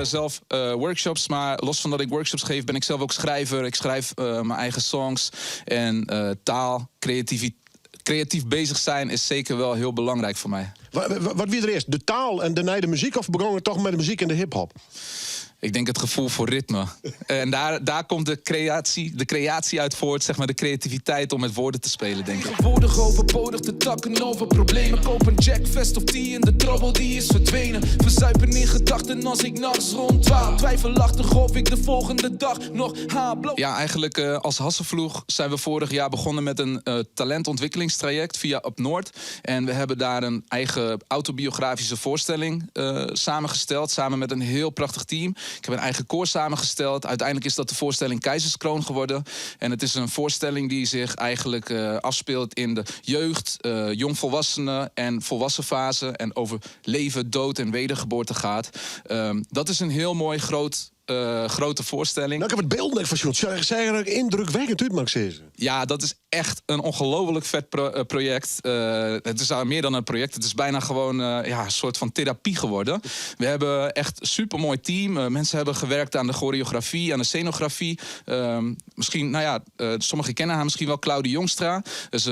zelf workshops, maar los van dat ik workshops geef, ben ik zelf ook schrijver. Ik schrijf mijn eigen songs en taal, creatief bezig zijn is zeker wel heel belangrijk voor mij. Wat wie er eerst? De taal en daarna de muziek, of begon het toch met de muziek en de hip-hop? Ik denk het gevoel voor ritme. En daar komt de creatie uit voort, zeg maar de creativiteit om met woorden te spelen, denk ik. Tegenwoordig overbodig te takken over problemen. Koop een Jackfest of tea en de trouble die is verdwenen. Verzuipen in gedachten als ik nachts rondwaal. Twijfelachtig of ik de volgende dag nog haal. Ja, eigenlijk als Hasselvloeg zijn we vorig jaar begonnen met een talentontwikkelingstraject via Up Noord. En we hebben daar een eigen autobiografische voorstelling samengesteld, samen met een heel prachtig team. Ik heb een eigen koor samengesteld. Uiteindelijk is dat de voorstelling Keizerskroon geworden. En het is een voorstelling die zich eigenlijk afspeelt in de jeugd, jongvolwassenen en volwassen fase. En over leven, dood en wedergeboorte gaat. Dat is een heel mooi grote voorstelling. Nou, ik heb het beeld van Sjoerd. Zeg er indrukwekkend uit, Max. Ja, dat is echt een ongelooflijk vet project. Het is meer dan een project. Het is bijna gewoon een soort van therapie geworden. We hebben echt een supermooi team. Mensen hebben gewerkt aan de choreografie, aan de scenografie. Misschien, sommigen kennen haar misschien wel, Claudie Jongstra. Dus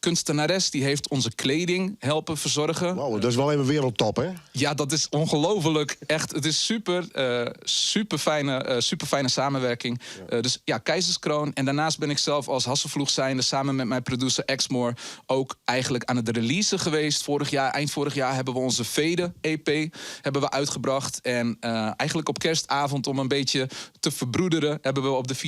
kunstenares, die heeft onze kleding helpen verzorgen. Wow, dat is wel even wereldtop, hè? Ja, dat is ongelooflijk. Echt, het is super fijne samenwerking. Ja. Dus ja, Keizerskroon. En daarnaast ben ik zelf als Hasselvloeg zijnde samen met mijn producer Exmoor ook eigenlijk aan het releasen geweest. Eind vorig jaar hebben we onze Vede-EP uitgebracht. En eigenlijk op kerstavond, om een beetje te verbroederen, hebben we op de 24e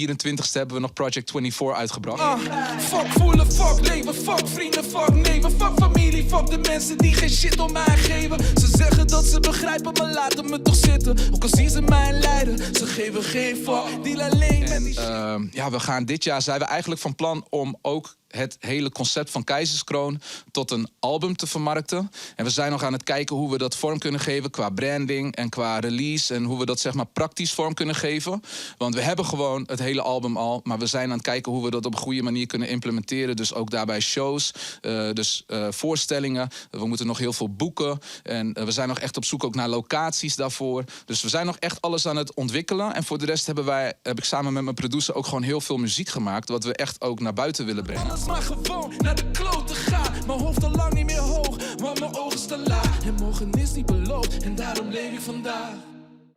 nog Project 24 uitgebracht. Fuck voelen, fuck leven, fuck vrienden, fuck nemen, fuck familie, fuck de mensen die geen shit om mij geven. Ze zeggen dat ze begrijpen, maar laten me toch zitten. Ook al zien ze mij lijden, ze geven geen fuck, deal alleen met die shit. We gaan dit jaar, zijn we eigenlijk van plan om ook het hele concept van Keizerskroon tot een album te vermarkten. En we zijn nog aan het kijken hoe we dat vorm kunnen geven qua branding en qua release. En hoe we dat zeg maar praktisch vorm kunnen geven. Want we hebben gewoon het hele album al. Maar we zijn aan het kijken hoe we dat op een goede manier kunnen implementeren. Dus ook daarbij shows, voorstellingen. We moeten nog heel veel boeken. En we zijn nog echt op zoek ook naar locaties daarvoor. Dus we zijn nog echt alles aan het ontwikkelen. En voor de rest heb ik samen met mijn producer ook gewoon heel veel muziek gemaakt. Wat we echt ook naar buiten willen brengen. Maar gewoon naar de kloten gaan. Mijn hoofd al lang niet meer hoog, maar mijn ogen staan laag. En morgen is niet beloofd en daarom leef ik vandaag.